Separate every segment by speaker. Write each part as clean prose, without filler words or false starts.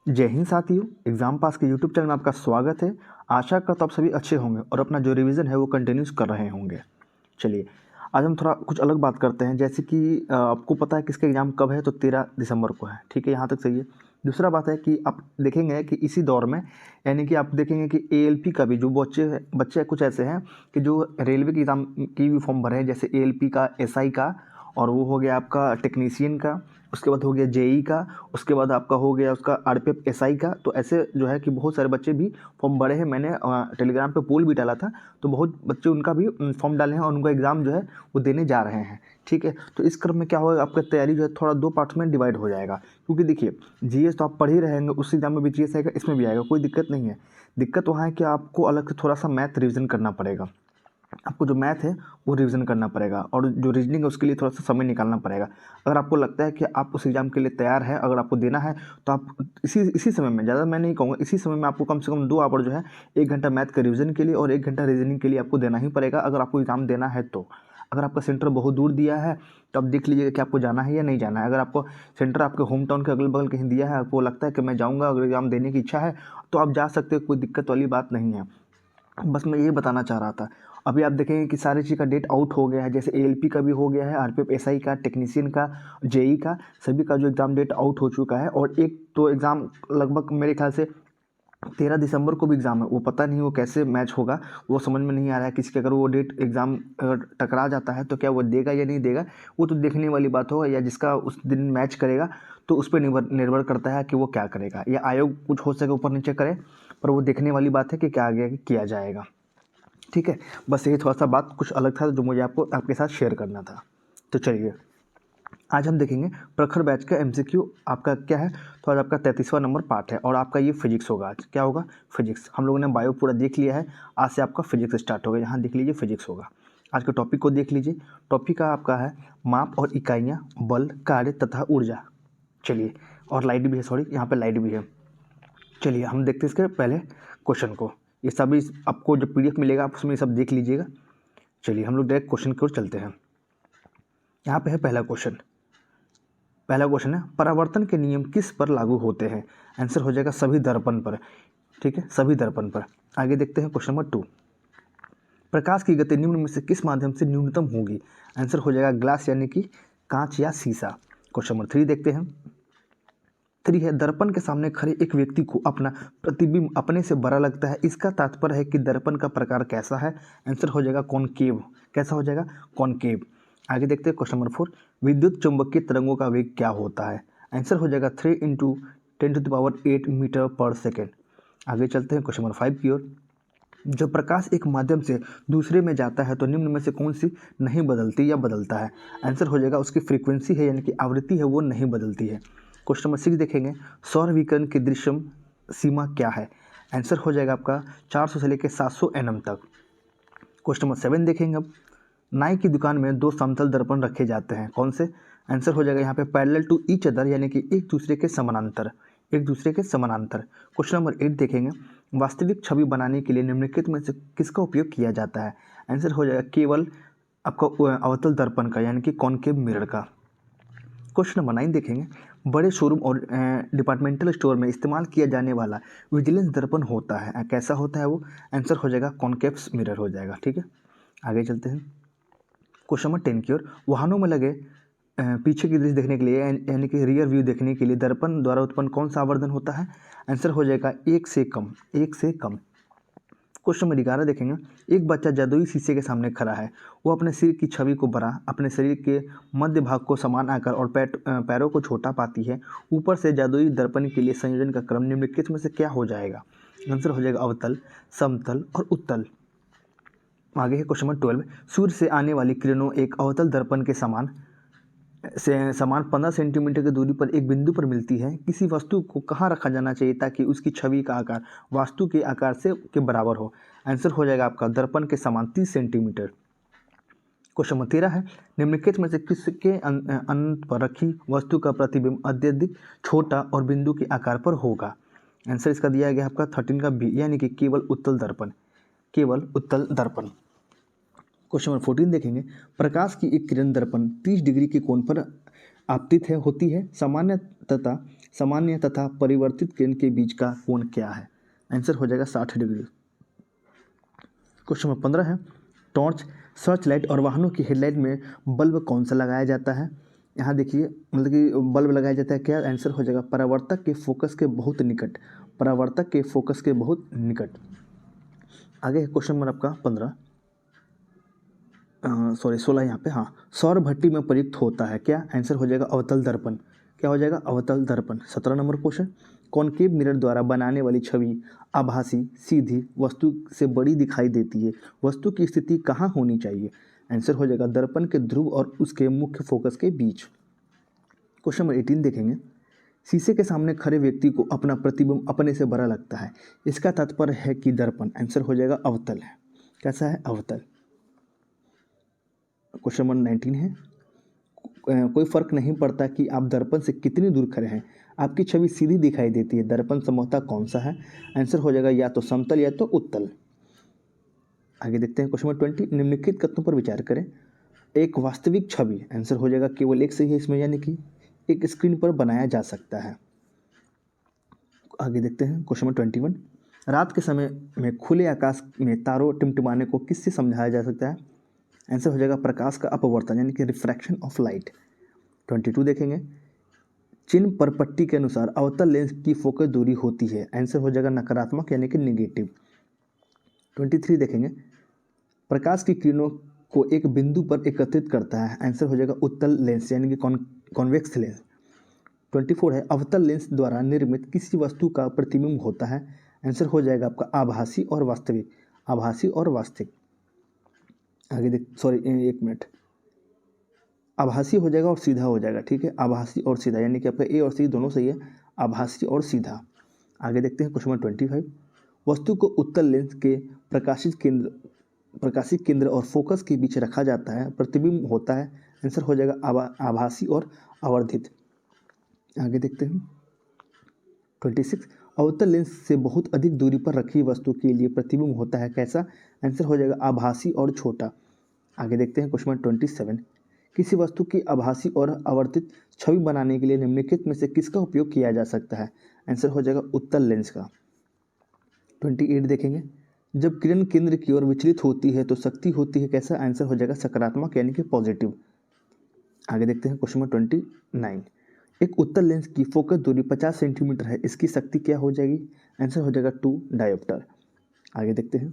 Speaker 1: जय हिंद साथियों, exam pass के यूट्यूब चैनल में आपका स्वागत है। आशा करता हूँ आप सभी अच्छे होंगे और अपना जो रिवीजन है वो कंटिन्यूस कर रहे होंगे। चलिए, आज हम थोड़ा कुछ अलग बात करते हैं। जैसे कि आपको पता है किसका एग्ज़ाम कब है, तो 13 दिसंबर को है। ठीक है, यहाँ तक सही है। दूसरा बात है कि आप देखेंगे कि इसी दौर में, यानी कि आप देखेंगे कि एएलपी का भी जो बच्चे कुछ ऐसे हैं कि जो रेलवे के एग्ज़ाम की भी फॉर्म भरे हैं, जैसे एएलपी का, एसआई का, और वो हो गया आपका टेक्नीशियन का, उसके बाद हो गया जेई का, उसके बाद आपका हो गया उसका आरपीएफ एसआई का। तो ऐसे जो है कि बहुत सारे बच्चे भी फॉर्म भरे हैं। मैंने टेलीग्राम पे पोल भी डाला था, तो बहुत बच्चे उनका भी फॉर्म डाले हैं और उनका एग्ज़ाम जो है वो देने जा रहे हैं। ठीक है, तो इस क्रम में क्या होगा, आपका तैयारी जो है थोड़ा दो पार्ट्स में डिवाइड हो जाएगा। क्योंकि देखिए, जीएस तो आप पढ़ ही रहेंगे, उस एग्ज़ाम में भी जीएस आएगा, इसमें भी आएगा, कोई दिक्कत नहीं है। दिक्कत वहाँ है कि आपको अलग से थोड़ा सा मैथ रिविज़न करना पड़ेगा। आपको जो मैथ है वो रिवीजन करना पड़ेगा, और जो रीजनिंग है उसके लिए थोड़ा सा समय निकालना पड़ेगा। अगर आपको लगता है कि आप उस एग्ज़ाम के लिए तैयार हैं, अगर आपको देना है, तो आप इसी समय में, ज़्यादा मैं नहीं कहूँगा, इसी समय में आपको कम से कम 2 आवर जो है, 1 घंटा मैथ के रिवीजन के लिए और 1 घंटा रीजनिंग के लिए आपको देना ही पड़ेगा, अगर आपको एग्ज़ाम देना है तो। अगर आपका सेंटर बहुत दूर दिया है तो आप देख लीजिएगा कि आपको जाना है या नहीं जाना है। अगर आपको सेंटर आपके होम टाउन के अगल बगल कहीं दिया है, आपको लगता है कि मैं जाऊँगा, अगर एग्ज़ाम देने की इच्छा है, तो आप जा सकते हो, कोई दिक्कत वाली बात नहीं है। बस मैं ये बताना चाह रहा था। अभी आप देखेंगे कि सारी चीज़ का डेट आउट हो गया है, जैसे एएलपी का भी हो गया है, आरपीएफ एसआई का, टेक्नीशियन का, जेई का, सभी का जो एग्ज़ाम डेट आउट हो चुका है। और एक तो एग्ज़ाम लगभग मेरे ख्याल से 13 दिसंबर को भी एग्ज़ाम है, वो पता नहीं वो कैसे मैच होगा, वो समझ में नहीं आ रहा है किसी के। अगर वो डेट एग्ज़ाम अगर टकरा जाता है तो क्या वो देगा या नहीं देगा, वो तो देखने वाली बात होगा, या जिसका उस दिन मैच करेगा तो उस पर निर्भर निर्भर करता है कि वो क्या करेगा, या आयोग कुछ हो सके ऊपर नीचे करे, पर वो देखने वाली बात है कि क्या आगे किया जाएगा। ठीक है, बस ये थोड़ा सा बात कुछ अलग था जो मुझे आपके साथ शेयर करना था। तो चलिए, आज हम देखेंगे प्रखर बैच का एमसीक्यू। आपका क्या है, तो आज आपका 33वां नंबर पार्ट है, और आपका ये फिजिक्स होगा। आज क्या होगा, फिजिक्स। हम लोगों ने बायो पूरा देख लिया है, आज से आपका फिजिक्स स्टार्ट होगा। यहाँ देख लीजिए, फिजिक्स होगा। आज के टॉपिक को देख लीजिए। टॉपिक का आपका है माप और इकाइयाँ, बल, कार्य तथा ऊर्जा। चलिए, और लाइट भी है, सॉरी यहाँ पे लाइट भी है। चलिए, हम देखते हैं इसके पहले क्वेश्चन को। ये सभी आपको जो पीडीएफ मिलेगा आप उसमें ये सब देख लीजिएगा। चलिए, हम लोग डायरेक्ट क्वेश्चन की ओर चलते हैं। यहाँ पे है पहला क्वेश्चन। पहला क्वेश्चन है, परावर्तन के नियम किस पर लागू होते हैं। आंसर हो जाएगा सभी दर्पण पर। ठीक है, सभी दर्पण पर। आगे देखते हैं क्वेश्चन नंबर 2। प्रकाश की गति निम्न में से किस माध्यम से न्यूनतम होगी। आंसर हो जाएगा ग्लास, यानी कि कांच या शीशा। क्वेश्चन नंबर 3 देखते हैं। 3 है, दर्पण के सामने खड़े एक व्यक्ति को अपना प्रतिबिंब अपने से बड़ा लगता है, इसका तात्पर्य है कि दर्पण का प्रकार कैसा है। आंसर हो जाएगा कॉनकेव। कैसा हो जाएगा, कॉनकेव। आगे देखते हैं क्वेश्चन नंबर 4। विद्युत चुंबकीय तरंगों का वेग क्या होता है। आंसर हो जाएगा 3 × 10⁸ मीटर पर सेकेंड। आगे चलते हैं क्वेश्चन नंबर 5 की ओर। जब प्रकाश एक माध्यम से दूसरे में जाता है तो निम्न में से कौन सी नहीं बदलती या बदलता है। आंसर हो जाएगा उसकी फ्रीक्वेंसी है, यानी कि आवृत्ति है, वो नहीं बदलती है। क्वेश्चन नंबर 6 देखेंगे, सौर विकिरण की दृश्यम सीमा क्या है। आंसर हो जाएगा आपका 400 से लेकर 700 nm तक। क्वेश्चन नंबर 7 देखेंगे अब। नाई की दुकान में 2 समतल दर्पण रखे जाते हैं, कौन से। आंसर हो जाएगा यहाँ पे पैरेलल टू ईच अदर, यानी कि एक दूसरे के समानांतर। एक दूसरे के समानांतर। क्वेश्चन नंबर 8 देखेंगे, वास्तविक छवि बनाने के लिए निम्नलिखित में से किसका उपयोग किया जाता है। आंसर हो जाएगा केवल आपका अवतल दर्पण का, यानी कि कॉनकेव मिरर का। क्वेश्चन नंबर 9 देखेंगे, बड़े शोरूम और डिपार्टमेंटल स्टोर में इस्तेमाल किया जाने वाला विजिलेंस दर्पण होता है, कैसा होता है वो। आंसर हो जाएगा कॉनकेव मिरर हो जाएगा। ठीक है, आगे चलते हैं क्वेश्चन नंबर 10 की ओर। वाहनों में लगे पीछे की दृश्य देखने के लिए, यानी कि रियर व्यू देखने के लिए दर्पण द्वारा उत्पन्न कौन सा आवर्धन होता है। आंसर हो जाएगा 1 से कम। 1 से कम। क्वेश्चन नंबर 11 देखेंगे, एक बच्चा जादुई शीशे के सामने खड़ा है, वो अपने सिर की छवि को बड़ा, अपने शरीर के मध्य भाग को समान आकार और पैरों को छोटा पाती है। ऊपर से जादुई दर्पण के लिए संयोजन का क्रम निम्नलिखित में से क्या हो जाएगा। आंसर हो जाएगा अवतल, समतल और उत्तल। आगे है क्वेश्चन नंबर 12। सूर्य से आने वाली किरणों एक अवतल दर्पण के समान 15 सेंटीमीटर की दूरी पर एक बिंदु पर मिलती है। किसी वस्तु को कहाँ रखा जाना चाहिए ताकि उसकी छवि का आकार वास्तु के आकार से के बराबर हो। आंसर हो जाएगा आपका दर्पण के समान 30 सेंटीमीटर। क्वेश्चन नंबर 13 है, निम्नलिखित में से किसके अंत पर रखी वस्तु का प्रतिबिंब अत्यधिक छोटा और बिंदु के आकार पर होगा। आंसर इसका दिया गया आपका 13 का बी, यानी कि केवल उत्तल दर्पण। केवल उत्तल दर्पण। क्वेश्चन नंबर 14 देखेंगे, प्रकाश की एक किरण दर्पण 30 डिग्री के कोण पर आपतित होती है। सामान्य तथा सामान्य तथा परिवर्तित किरण के बीच का कोण क्या है? आंसर हो जाएगा 60 डिग्री। क्वेश्चन नंबर 15 है, टॉर्च, सर्च लाइट और वाहनों की हेडलाइट में बल्ब कौन सा लगाया जाता है? यहाँ देखिए, मतलब कि बल्ब लगाया जाता है क्या? आंसर हो जाएगा परावर्तक के फोकस के बहुत निकट, परावर्तक के फोकस के बहुत निकट। आगे क्वेश्चन नंबर आपका 15 16 यहाँ पे। हाँ, सौर भट्टी में प्रयुक्त होता है क्या? आंसर हो जाएगा अवतल दर्पण। क्या हो जाएगा? अवतल दर्पण। 17 नंबर क्वेश्चन, कॉनकेव मिरर द्वारा बनाने वाली छवि आभासी, सीधी, वस्तु से बड़ी दिखाई देती है, वस्तु की स्थिति कहाँ होनी चाहिए? आंसर हो जाएगा दर्पण के ध्रुव और उसके मुख्य फोकस के बीच। क्वेश्चन नंबर 18 देखेंगे, शीशे के सामने खड़े व्यक्ति को अपना प्रतिबिंब अपने से बड़ा लगता है, इसका तात्पर्य है कि दर्पण। आंसर हो जाएगा अवतल है। कैसा है? अवतल। क्वेश्चन नंबर 19 है, कोई फर्क नहीं पड़ता कि आप दर्पण से कितनी दूर खड़े हैं, आपकी छवि सीधी दिखाई देती है, दर्पण संभवतः कौन सा है? आंसर हो जाएगा या तो समतल या तो उत्तल। आगे देखते हैं क्वेश्चन नंबर 20, निम्नलिखित कथनों पर विचार करें। एक वास्तविक छवि, आंसर हो जाएगा केवल एक सही है इसमें, यानी कि एक स्क्रीन पर बनाया जा सकता है। आगे देखते हैं क्वेश्चन नंबर 21, रात के समय में खुले आकाश में तारों टिमटिमाने को किससे समझाया जा सकता है? आंसर हो जाएगा प्रकाश का अपवर्तन, यानी कि रिफ्रैक्शन ऑफ लाइट। 22 देखेंगे, चिन्ह पर पट्टी के अनुसार अवतल लेंस की फोकस दूरी होती है, आंसर हो जाएगा नकारात्मक यानी कि निगेटिव। 23 देखेंगे, प्रकाश की किरणों को एक बिंदु पर एकत्रित करता है, आंसर हो जाएगा उत्तल लेंस यानी कि कॉन्वेक्स लेंस। 24 है, अवतल लेंस द्वारा निर्मित किसी वस्तु का प्रतिबिंब होता है, आंसर हो जाएगा आपका आभासी और वास्तविक, आभासी और वास्तविक। आगे देख, सॉरी एक मिनट, आभासी हो जाएगा और सीधा हो जाएगा, ठीक है, आभासी और सीधा, यानी कि आपका ए और सी दोनों सही है, आभासी और सीधा। आगे देखते हैं क्वेश्चन नंबर 25, वस्तु को उत्तल लेंस के प्रकाशित केंद्र और फोकस के बीच रखा जाता है, प्रतिबिंब होता है, आंसर हो जाएगा आभासी और आवर्धित। आगे देखते हैं 26, अवतल लेंस से बहुत अधिक दूरी पर रखी वस्तु के लिए प्रतिबिंब होता है, कैसा? आंसर हो जाएगा आभासी और छोटा। आगे देखते हैं क्वेश्चन नंबर 27, किसी वस्तु की आभासी और आवर्तित छवि बनाने के लिए निम्नलिखित में से किसका उपयोग किया जा सकता है? आंसर हो जाएगा उत्तल लेंस का। 28 देखेंगे, जब किरण केंद्र की ओर विचलित होती है तो शक्ति होती है, कैसा? आंसर हो जाएगा सकारात्मक यानी कि पॉजिटिव। आगे देखते हैं क्वेश्चन नंबर 29, एक उत्तल लेंस की फोकस दूरी 50 सेंटीमीटर है, इसकी शक्ति क्या हो जाएगी? आंसर हो जाएगा 2 डायोप्टर। आगे देखते हैं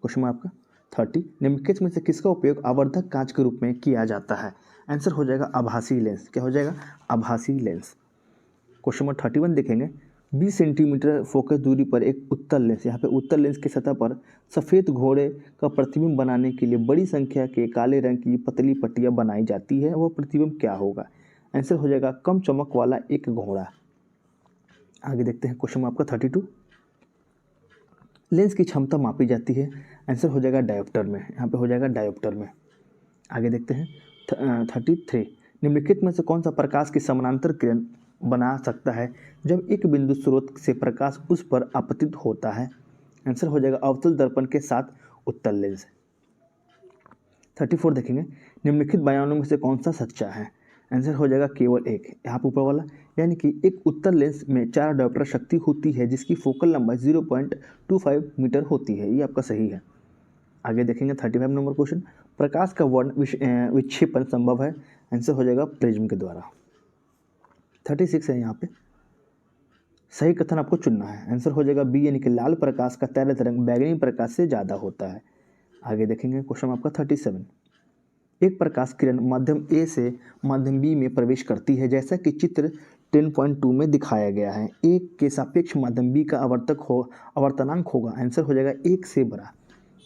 Speaker 1: क्वेश्चन आपका 30, निम्नलिखित में से किसका उपयोग आवर्धक कांच के रूप में किया जाता है? आंसर हो जाएगा आभासी लेंस। क्या हो जाएगा? आभासी लेंस। क्वेश्चन नंबर 31 देखेंगे, 20 सेंटीमीटर फोकस दूरी पर एक उत्तल लेंस, यहाँ पे उत्तल लेंस की सतह पर सफ़ेद घोड़े का प्रतिबिंब बनाने के लिए बड़ी संख्या के काले रंग की पतली पट्टियाँ बनाई जाती है, वह प्रतिबिंब क्या होगा? आंसर हो जाएगा कम चमक वाला एक घोड़ा। आगे देखते हैं क्वेश्चन आपका 32, लेंस की क्षमता मापी जाती है, आंसर हो जाएगा डायोप्टर में, यहाँ पे हो जाएगा डायोप्टर में। आगे देखते हैं 33, निम्नलिखित में से कौन सा प्रकाश की समानांतर किरण बना सकता है जब एक बिंदु स्रोत से प्रकाश उस पर आपतित होता है? आंसर हो जाएगा अवतल दर्पण के साथ उत्तल लेंस। 34 देखेंगे, निम्नलिखित बयानों में से कौन सा सच्चा है? आंसर हो जाएगा केवल एक, यहाँ पर ऊपर वाला, यानी कि एक उत्तल लेंस में 4 डायोप्टर शक्ति होती है जिसकी फोकल लंबाई 0.25 मीटर होती है, ये आपका सही है। आगे देखेंगे 35 नंबर क्वेश्चन, प्रकाश का वर्ण विक्षेपण संभव है? आंसर हो जाएगा प्रिज्म के द्वारा। 36 है, यहाँ पे सही कथन आपको चुनना है, आंसर हो जाएगा बी, यानी कि लाल प्रकाश का तैरता तरंग बैगनी प्रकाश से ज़्यादा होता है। आगे देखेंगे क्वेश्चन आपका 37, एक प्रकाश किरण माध्यम ए से माध्यम बी में प्रवेश करती है जैसा कि चित्र 10.2 में दिखाया गया है, ए के सापेक्ष माध्यम बी का आवर्तनांक होगा, आंसर हो जाएगा 1 से बड़ा,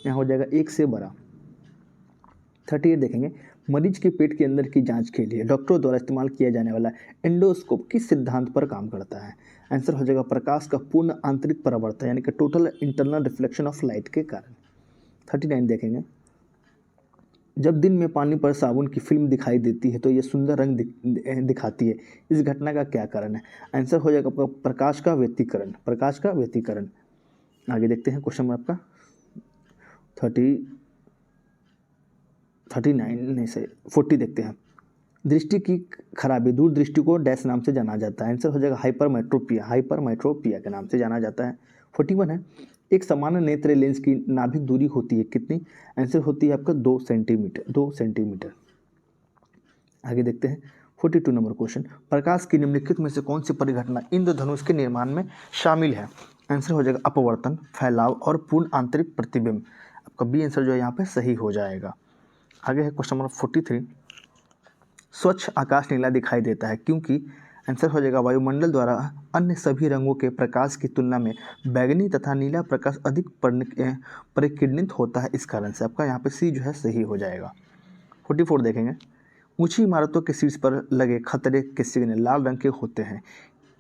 Speaker 1: यहाँ हो जाएगा 1 से बड़ा। 38 देखेंगे, मरीज के पेट के अंदर की जांच के लिए डॉक्टरों द्वारा इस्तेमाल किया जाने वाला एंडोस्कोप किस सिद्धांत पर काम करता है? आंसर हो जाएगा प्रकाश का पूर्ण आंतरिक परावर्तन, यानी कि total internal reflection of light के कारण। 39 देखेंगे, जब दिन में पानी पर साबुन की फिल्म दिखाई देती है तो यह सुंदर रंग दिखाती है, इस घटना का क्या कारण है? आंसर हो जाएगा आपका प्रकाश का व्यतिकरण, प्रकाश का व्यतिकरण। आगे देखते हैं क्वेश्चन आपका 39 नहीं सही 40 देखते हैं, दृष्टि की खराबी, दूरदृष्टि को डैश नाम से जाना जाता है। आंसर हो जाएगा हाइपरमेट्रोपिया, हाइपरमेट्रोपिया के नाम से जाना जाता है। 41 है, एक सामान्य नेत्र लेंस की नाभिक दूरी होती है कितनी? आंसर होती है आपका 2 सेंटीमीटर, 2 सेंटीमीटर। आगे देखते हैं 42 नंबर क्वेश्चन, प्रकाश की निम्नलिखित में से कौन सी परिघटना इंद्रधनुष के निर्माण में शामिल है? आंसर हो जाएगा अपवर्तन, फैलाव और पूर्ण आंतरिक प्रतिबिंब। आपका बी आंसर जो है यहाँ पे सही हो जाएगा। आगे है क्वेश्चन नंबर 43, स्वच्छ आकाश नीला दिखाई देता है क्योंकि? आंसर हो जाएगा वायुमंडल द्वारा अन्य सभी रंगों के प्रकाश की तुलना में बैगनी तथा नीला प्रकाश अधिक परिकिरणित होता है, इस कारण से। आपका यहाँ पे सी जो है सही हो जाएगा। 44 देखेंगे, ऊंची इमारतों के शीर्ष पर लगे खतरे के सिग्नल लाल रंग के होते हैं,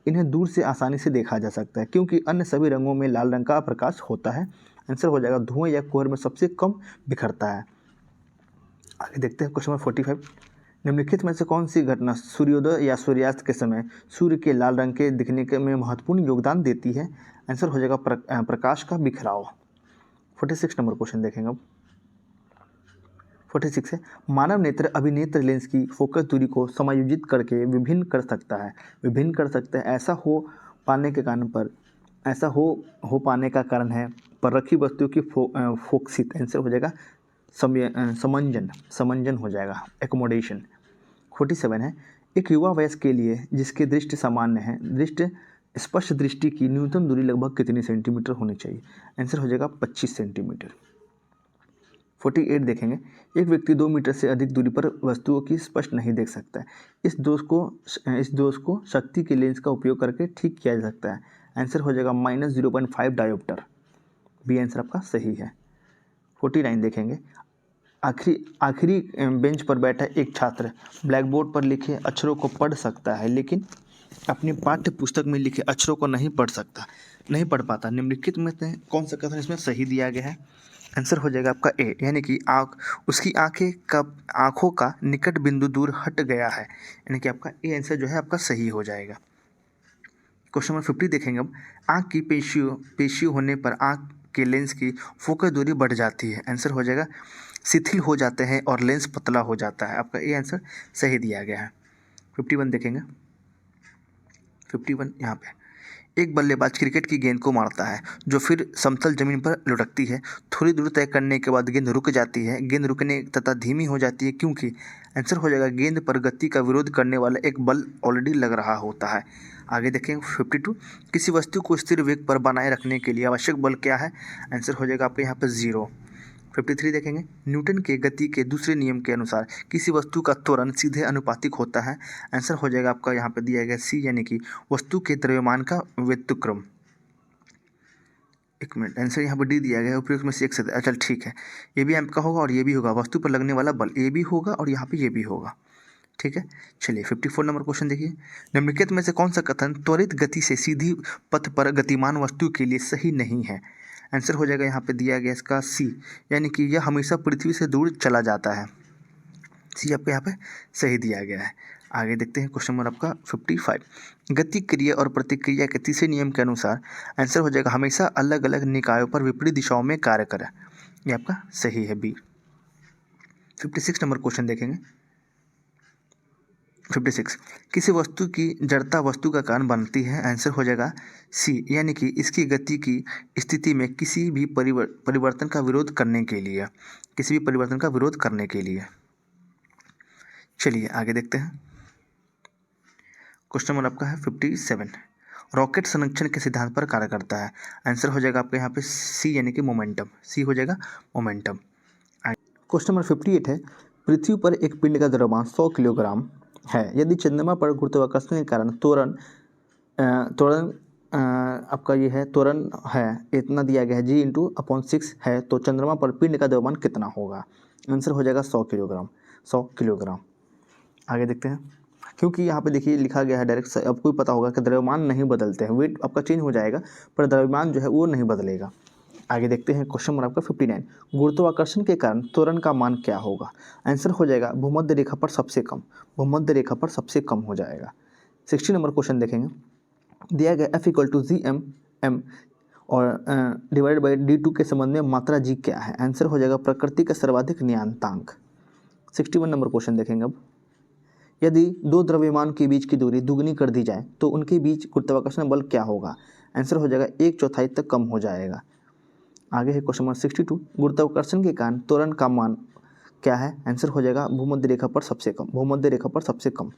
Speaker 1: इन्हें दूर से आसानी से देखा जा सकता है क्योंकि अन्य सभी रंगों में लाल रंग का प्रकाश होता है। आंसर हो जाएगा धुएं या कोहरे में सबसे कम बिखरता है। आगे देखते हैं क्वेश्चन नंबर 45, निम्नलिखित में से कौन सी घटना सूर्योदय या सूर्यास्त के समय सूर्य के लाल रंग के दिखने के में महत्वपूर्ण योगदान देती है? आंसर हो जाएगा प्रकाश का बिखराव। 46 नंबर क्वेश्चन देखेंगे अब। 46 है, मानव नेत्र अभिनेत्र लेंस की फोकस दूरी को समायोजित करके विभिन्न कर सकता है। विभिन्न कर सकता है, ऐसा हो पाने के कारण पर ऐसा हो पाने का कारण है पर रखी वस्तु की फोकसित। आंसर हो जाएगा समंजन हो जाएगा, एकोमोडेशन। 47 है, एक युवा वयस्क के लिए जिसकी दृष्टि सामान्य है, स्पष्ट दृष्टि की न्यूनतम दूरी लगभग कितनी सेंटीमीटर होनी चाहिए? आंसर हो जाएगा 25 सेंटीमीटर। 48 देखेंगे, एक व्यक्ति 2 मीटर से अधिक दूरी पर वस्तुओं की स्पष्ट नहीं देख सकता है, इस दोष को शक्ति के लेंस का उपयोग करके ठीक किया जा सकता है। आंसर हो जाएगा -0.5 डायोप्टर। बी आंसर आपका सही है। 49 देखेंगे, आखिरी बेंच पर बैठा एक छात्र ब्लैक बोर्ड पर लिखे अक्षरों को पढ़ सकता है लेकिन अपनी पाठ्य पुस्तक में लिखे अक्षरों को नहीं पढ़ पाता। निम्नलिखित में से कौन सा कथन इसमें सही दिया गया है? आंसर हो जाएगा आपका ए, यानी कि उसकी आंखों का निकट बिंदु दूर हट गया है, यानी कि आपका ए आंसर जो है आपका सही हो जाएगा। क्वेश्चन नंबर 50 देखेंगे अब, आँख की पेशियों होने पर आँख के लेंस की फोकस दूरी बढ़ जाती है। आंसर हो जाएगा शिथिल हो जाते हैं और लेंस पतला हो जाता है। आपका ए आंसर सही दिया गया है। 51 देखेंगे, 51 यहाँ पे, एक बल्लेबाज क्रिकेट की गेंद को मारता है जो फिर समतल जमीन पर लुढ़कती है, थोड़ी दूर तय करने के बाद गेंद रुक जाती है, गेंद रुकने तथा धीमी हो जाती है क्योंकि? आंसर हो जाएगा गेंद पर गति का विरोध करने वाला एक बल ऑलरेडी लग रहा होता है। आगे देखें 52, किसी वस्तु को स्थिर वेग पर बनाए रखने के लिए आवश्यक बल क्या है? आंसर हो जाएगा आपके यहाँ पर 0। 53 देखेंगे, न्यूटन के गति के दूसरे नियम के अनुसार किसी वस्तु का त्वरण सीधे अनुपातिक होता है। आंसर हो जाएगा आपका यहाँ पे दिया गया सी, यानी कि वस्तु के द्रव्यमान का व्युत्क्रम। एक मिनट, आंसर यहाँ पर डी दिया गया है, उपयुक्त में से एक से। अच्छा ठीक है, ये भी आपका होगा और ये भी होगा, वस्तु पर लगने वाला बल ये भी होगा और यहाँ पे ये भी होगा। ठीक है, चलिए 54 नंबर क्वेश्चन देखिए, निम्नलिखित में से कौन सा कथन त्वरित गति से सीधी पथ पर गतिमान वस्तु के लिए सही नहीं है? आंसर हो जाएगा यहाँ पे दिया गया इसका सी, यानी कि यह हमेशा पृथ्वी से दूर चला जाता है। सी आपको यहाँ पे सही दिया गया है। आगे देखते हैं क्वेश्चन नंबर आपका 55, गति क्रिया और प्रतिक्रिया के तीसरे नियम के अनुसार आंसर हो जाएगा हमेशा अलग अलग निकायों पर विपरीत दिशाओं में कार्य करें। ये आपका सही है बी। 56 नंबर क्वेश्चन देखेंगे, 56, किसी वस्तु की जड़ता वस्तु का कारण बनती है। आंसर हो जाएगा सी, यानी कि इसकी गति की स्थिति में किसी भी परिवर्तन का विरोध करने के लिए, चलिए आगे देखते हैं। क्वेश्चन नंबर आपका है 57, रॉकेट संरक्षण के सिद्धांत पर कार्य करता है। आंसर हो जाएगा आपके यहाँ पे सी, यानी कि मोमेंटम। सी हो जाएगा मोमेंटम। क्वेश्चन नंबर 58 है, पृथ्वी पर एक पिंड का द्रव्यमान 100 किलोग्राम है, यदि चंद्रमा पर गुरुत्वाकर्षण के कारण त्वरण आपका ये है त्वरण है इतना दिया गया है g/6 है, तो चंद्रमा पर पिंड का द्रव्यमान कितना होगा? आंसर हो जाएगा 100 किलोग्राम। आगे देखते हैं, क्योंकि यहाँ पे देखिए लिखा गया है डायरेक्ट, आपको भी पता होगा कि द्रव्यमान नहीं बदलते हैं, वेट आपका चेंज हो जाएगा पर द्रव्यमान जो है वो नहीं बदलेगा। आगे देखते हैं क्वेश्चन नंबर आपका 59, गुरुत्वाकर्षण के कारण त्वरण का मान क्या होगा? आंसर हो जाएगा भूमध्य रेखा पर सबसे कम हो जाएगा। 60 नंबर क्वेश्चन देखेंगे, दिया गया F = g/m और डिवाइडेड बाई d2 के संबंध में मात्रा g क्या है? आंसर हो जाएगा प्रकृति का सर्वाधिक नियतांक। 61 नंबर क्वेश्चन देखेंगे अब, यदि दो द्रव्यमान के बीच की दूरी दुगनी कर दी जाए तो उनके बीच गुरुत्वाकर्षण बल क्या होगा? आंसर हो जाएगा 1/4 तक कम हो जाएगा। आगे है क्वेश्चन नंबर 62, गुरुत्वाकर्षण के कारण त्वरण का मान क्या है? आंसर हो जाएगा भूमध्य रेखा पर सबसे कम, भूमध्य रेखा पर सबसे कम।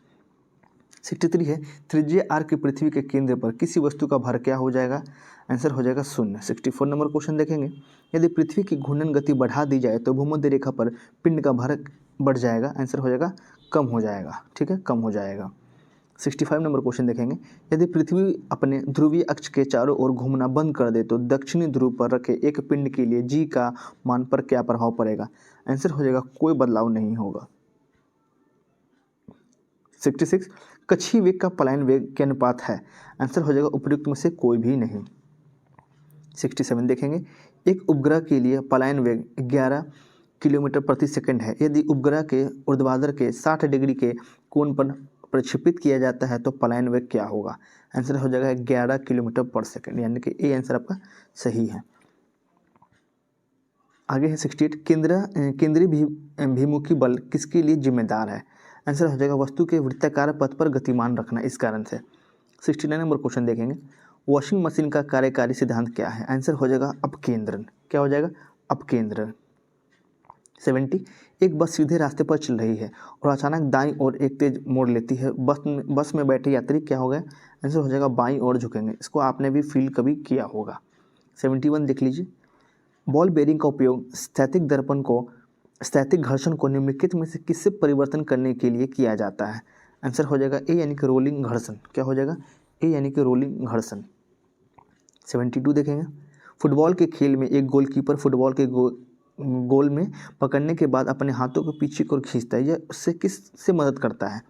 Speaker 1: 63 है, त्रिज्यीय आर्क की पृथ्वी के केंद्र पर किसी वस्तु का भर क्या हो जाएगा? आंसर हो जाएगा 0। 64 नंबर क्वेश्चन देखेंगे, यदि पृथ्वी की घूर्णन गति बढ़ा दी जाए तो भूमध्य रेखा पर पिंड का भर बढ़ जाएगा? आंसर हो जाएगा कम हो जाएगा, ठीक है, कम हो जाएगा। 65 नंबर क्वेश्चन देखेंगे, यदि पृथ्वी अपने ध्रुवीय अक्ष के चारों ओर घूमना बंद कर दे तो दक्षिणी ध्रुव पर रखे एक पिंड के लिए जी का मान पर क्या प्रभाव पड़ेगा? आंसर हो जाएगा कोई बदलाव नहीं होगा। 66, कक्षीय वेग का पलायन वेग के अनुपात है? आंसर हो जाएगा उपयुक्त में से कोई भी नहीं। 67 देखेंगे, एक उपग्रह के लिए पलायन वेग 11 किलोमीटर प्रति सेकंड है। यदि उपग्रह के ऊर्ध्वाधर के 60 डिग्री के कोण पर प्रक्षेपित किया जाता है तो पलायन वेग क्या होगा? आंसर हो जाएगा 11 किलोमीटर पर सेकंड, यानी कि ए आंसर आपका सही है। आगे है 68, केंद्रीय भिमुखी बल किसके लिए जिम्मेदार है? आंसर हो जाएगा वस्तु के वृत्ताकार पथ पर गतिमान रखना, इस कारण से। 69 नंबर क्वेश्चन देखेंगे, वॉशिंग मशीन का कार्यकारी सिद्धांत क्या है? आंसर हो जाएगा अपकेंद्रण। क्या हो जाएगा? अपकेंद्रण। 70, एक बस सीधे रास्ते पर चल रही है और अचानक दाईं ओर एक तेज मोड़ लेती है। बस में बैठे यात्री क्या हो गए? आंसर हो जाएगा बाईं ओर झुकेंगे। इसको आपने भी फील कभी किया होगा। 71 देख लीजिए, बॉल बेयरिंग का उपयोग स्थैतिक घर्षण को निम्नलिखित में से किससे परिवर्तन करने के लिए किया जाता है? आंसर हो जाएगा ए यानी कि रोलिंग घर्षण। क्या हो जाएगा? ए यानी कि रोलिंग घर्षण। 72 देखेंगे, फुटबॉल के खेल में एक गोलकीपर फुटबॉल के गोल में पकड़ने के बाद अपने हाथों को पीछे की ओर खींचता है, यह उससे किससे मदद करता है?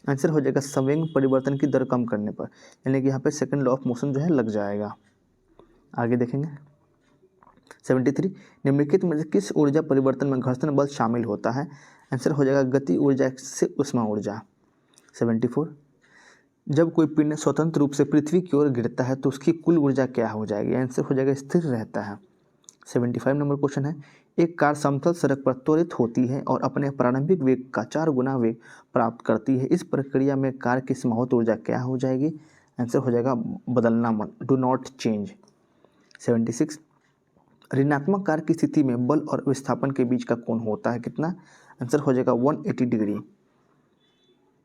Speaker 1: आंसर हो जाएगा संवेग परिवर्तन की दर कम करने पर, यानी कि यहाँ पे सेकंड लॉ ऑफ मोशन जो है लग जाएगा। आगे देखेंगे 73, निम्नलिखित में से किस ऊर्जा परिवर्तन में घर्षण बल शामिल होता है? आंसर हो जाएगा गति ऊर्जा से उष्मा ऊर्जा। 74, जब कोई पिंड स्वतंत्र रूप से पृथ्वी की ओर गिरता है तो उसकी कुल ऊर्जा क्या हो जाएगी? आंसर हो जाएगा स्थिर रहता है। 75 नंबर क्वेश्चन है, एक कार समतल सड़क पर त्वरित होती है और अपने प्रारंभिक वेग का 4 गुना वेग प्राप्त करती है। इस प्रक्रिया में कार की संभवत ऊर्जा क्या हो जाएगी? आंसर हो जाएगा बदलना मत, डू नॉट चेंज। 76, ऋणात्मक कार की स्थिति में बल और विस्थापन के बीच का कोण होता है कितना? आंसर हो जाएगा 180 डिग्री।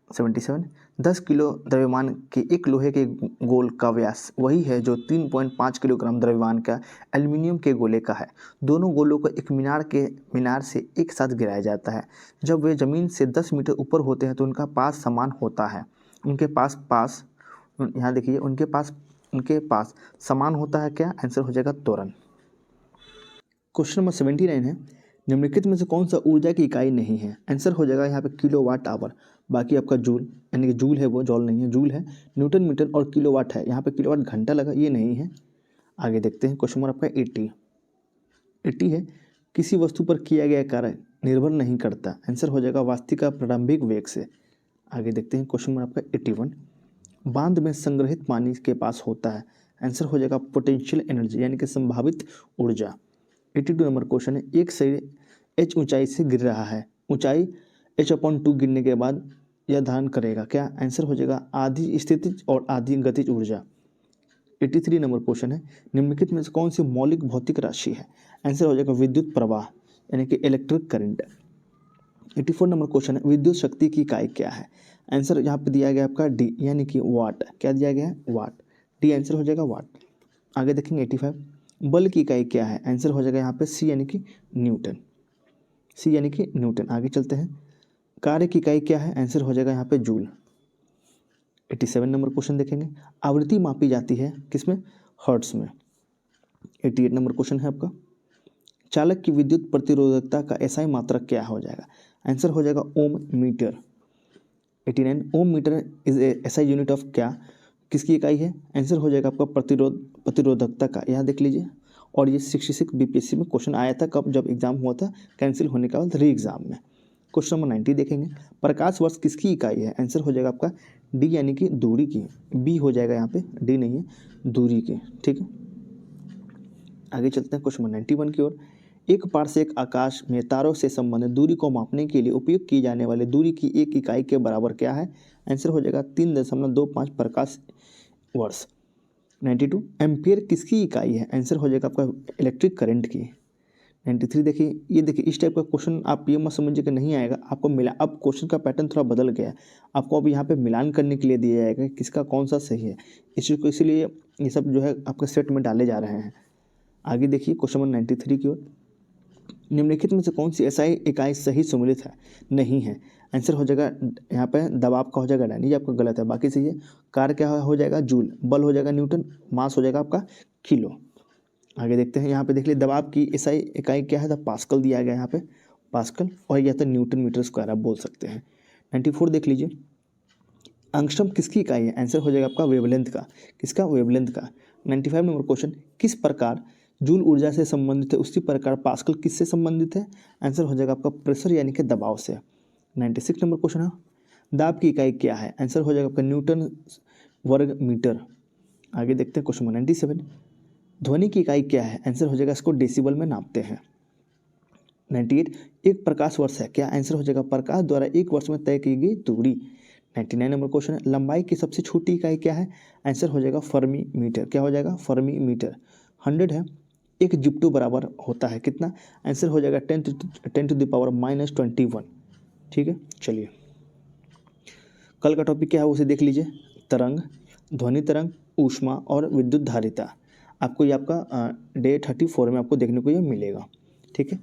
Speaker 1: 77, 10 किलो द्रव्यमान के एक लोहे के गोल का व्यास वही है जो 3.5 किलोग्राम द्रव्यमान का एल्युमिनियम के गोले का है। दोनों गोलों को एक मीनार से एक साथ गिराया जाता है। जब वे जमीन से 10 मीटर ऊपर होते हैं तो उनका पास समान होता है। यहाँ देखिए, उनके पास समान होता है क्या? आंसर हो जाएगा त्वरण। क्वेश्चन नंबर 79 है, निम्नलिखित में से कौन सा ऊर्जा की इकाई नहीं है? आंसर हो जाएगा यहाँ पे किलोवाट आवर, बाकी आपका जूल, यानी कि जूल है, वो जॉल नहीं है, जूल है। न्यूटन मीटर और किलोवाट है, यहाँ पे किलोवाट घंटा लगा, ये नहीं है। आगे देखते हैं क्वेश्चन नंबर आपका 80 है, किसी वस्तु पर किया गया कार्य निर्भर नहीं करता। आंसर हो जाएगा वास्तविक का प्रारंभिक वेग से। आगे देखते हैं क्वेश्चन नंबर आपका 81, बांध में संग्रहित पानी के पास होता है। आंसर हो जाएगा पोटेंशियल एनर्जी, यानी कि संभावित ऊर्जा। 82 नंबर क्वेश्चन है, एक शरीर h ऊंचाई से गिर रहा है, ऊंचाई h/2 गिरने के बाद यह धारण करेगा क्या? आंसर हो जाएगा आधी स्थितिज और आधी गतिज ऊर्जा। 83 नंबर क्वेश्चन है, निम्नलिखित में से कौन सी मौलिक भौतिक राशि है? आंसर हो जाएगा विद्युत प्रवाह, यानी कि इलेक्ट्रिक करंट। 84 नंबर क्वेश्चन है, विद्युत शक्ति की इकाई क्या है? आंसर यहाँ पे दिया गया आपका डी, यानी कि वाट। क्या दिया गया है? वाट। डी आंसर हो जाएगा वाट। आगे देखेंगे 85, बल की इकाई क्या है? आंसर हो जाएगा यहाँ पे सी, यानी कि न्यूटन। सी यानी कि न्यूटन। आगे चलते हैं, कार्य की इकाई क्या है? आंसर हो जाएगा यहाँ पे जूल। 87 नंबर क्वेश्चन देखेंगे, आवृत्ति मापी जाती है किसमें? हर्ट्ज में। 88 नंबर क्वेश्चन है आपका, चालक की विद्युत प्रतिरोधकता का एसआई मात्रक क्या हो जाएगा? आंसर हो जाएगा ohm metre. 89, ohm metre is SI unit of क्या, किसकी इकाई है? आंसर हो जाएगा आपका प्रतिरोधकता का। यहाँ देख लीजिए, और ये 66 बीपीएससी में क्वेश्चन आया था, कब? जब एग्जाम हुआ था कैंसिल होने के बाद री एग्जाम में। क्वेश्चन नंबर 90 देखेंगे, प्रकाश वर्ष किसकी इकाई है? आंसर हो जाएगा आपका डी, यानी कि दूरी की। बी हो जाएगा यहाँ पे, डी नहीं है, दूरी की। ठीक है, आगे चलते हैं क्वेश्चन नंबर 91 की ओर। एक पारसेक आकाश में तारों से संबंधित दूरी को मापने के लिए उपयोग की जाने वाली दूरी की एक इकाई के बराबर क्या है? आंसर हो जाएगा 3.25 प्रकाश वर्ष। 92 एम्पियर किसकी इकाई है? आंसर हो जाएगा आपका इलेक्ट्रिक करंट की। 93 देखिए, ये देखिए इस टाइप का क्वेश्चन आप ये मत समझिए कि नहीं आएगा, आपको मिला। अब क्वेश्चन का पैटर्न थोड़ा बदल गया है, आपको अब यहाँ पे मिलान करने के लिए दिया जाएगा कि किसका कौन सा सही है। इस चीज़ को इसीलिए ये सब जो है आपके सेट में डाले जा रहे हैं। आगे देखिए क्वेश्चन नंबर 93 की ओर, निम्नलिखित में से कौन सी एसआई इकाई सही सम्मिलित है नहीं है? आंसर हो जाएगा यहाँ पे दबाव का हो जाएगा डायन, ये आपका गलत है, बाकी सही है। कार्य क्या हो जाएगा? जूल। बल हो जाएगा न्यूटन। मास हो जाएगा आपका किलो। आगे देखते हैं, यहाँ पे देख लीजिए दबाव की एसआई इकाई क्या है? तो पास्कल दिया गया है यहाँ पे, पास्कल, और यह तो न्यूटन मीटर स्क्वायर आप बोल सकते हैं। 94 देख लीजिए, एंगस्ट्रॉम किसकी इकाई है? आंसर हो जाएगा आपका वेवलेंथ का। किसका? वेवलेंथ का। 95 नंबर क्वेश्चन, किस प्रकार जूल ऊर्जा से संबंधित है उसी प्रकार पास्कल किससे संबंधित है? आंसर हो जाएगा आपका प्रेशर यानी कि दबाव से। 96 नंबर क्वेश्चन है, दाब की इकाई क्या है? आंसर हो जाएगा आपका न्यूटन वर्ग मीटर। आगे देखते हैं क्वेश्चन 97, ध्वनि की इकाई क्या है? आंसर हो जाएगा इसको डेसिबल में नापते हैं। 98 एक प्रकाश वर्ष है क्या? आंसर हो जाएगा प्रकाश द्वारा एक वर्ष में तय की गई दूरी। 99 नंबर क्वेश्चन है, लंबाई की सबसे छोटी इकाई क्या है? आंसर हो जाएगा फर्मी मीटर। क्या हो जाएगा? Fermi metre. 100 है, एक जिप्टो बराबर होता है कितना? आंसर हो जाएगा 10 टू द पावर -21। ठीक है, चलिए कल का टॉपिक क्या है उसे देख लीजिए। तरंग, ध्वनि तरंग, ऊष्मा और विद्युत धारिता। आपको ये आपका डे 34 में आपको देखने को ये मिलेगा। ठीक है,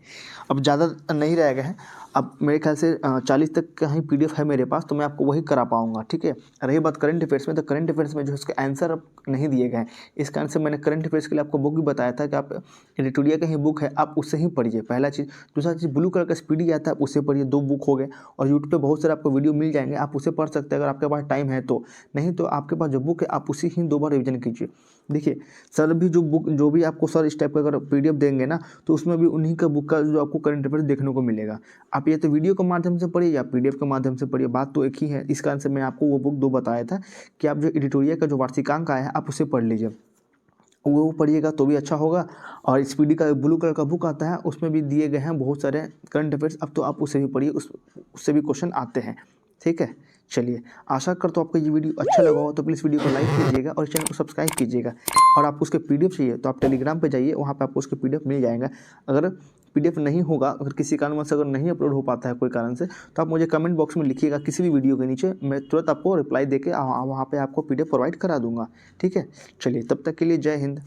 Speaker 1: अब ज़्यादा नहीं रह गए हैं, अब मेरे ख्याल से 40 तक का ही PDF है मेरे पास, तो मैं आपको वही करा पाऊंगा। ठीक है, रही बात करंट अफेयर्स में, तो करंट अफेयर्स में जो इसके आंसर अब नहीं दिए गए हैं, इस कारण से मैंने करंट अफेयर्स के लिए आपको बुक भी बताया था कि आप एडिटोरिया का ही बुक है, आप उससे ही पढ़िए, पहला चीज़। दूसरा चीज़, ब्लू कलर का स्पीडी आता है, उससे पढ़िए, 2 बुक हो गए। और यूट्यूब पर बहुत सारे आपको वीडियो मिल जाएंगे, आप उसे पढ़ सकते हैं अगर आपके पास टाइम है तो। नहीं तो आपके पास जो बुक है आप उसी ही 2 बार रिविजन कीजिए। देखिए सर भी जो भी आपको सर इस टाइप का अगर PDF देंगे ना, तो उसमें भी उन्हीं का बुक का जो आपको करंट अफेयर्स देखने को मिलेगा। आप ये तो वीडियो के माध्यम से पढ़िए या PDF के माध्यम से पढ़िए, बात तो एक ही है। इस कारण से मैं आपको वो बुक 2 बताया था कि आप जो एडिटोरिया का जो वार्षिकांक आया है आप उसे पढ़ लीजिए, वो पढ़िएगा तो भी अच्छा होगा। और स्पीडी का ब्लू कलर का बुक आता है, उसमें भी दिए गए हैं बहुत सारे करंट अफेयर्स, अब तो आप उसे भी पढ़िए, उससे भी क्वेश्चन आते हैं। ठीक है, चलिए आशा करता हूँ आपको ये वीडियो अच्छा लगा हो, तो प्लीज़ वीडियो को लाइक कीजिएगा और चैनल को सब्सक्राइब कीजिएगा। और आपको उसके PDF चाहिए तो आप टेलीग्राम पे जाइए, वहाँ पे आपको उसके PDF मिल जाएगा। अगर PDF नहीं होगा, अगर किसी कारणवश अगर नहीं अपलोड हो पाता है कोई कारण से, तो आप मुझे कमेंट बॉक्स में लिखिएगा किसी भी वीडियो के नीचे, मैं तुरंत आपको रिप्लाई देके वहाँ पे आपको PDF प्रोवाइड करा दूँगा। ठीक है, चलिए तब तक के लिए जय हिंद।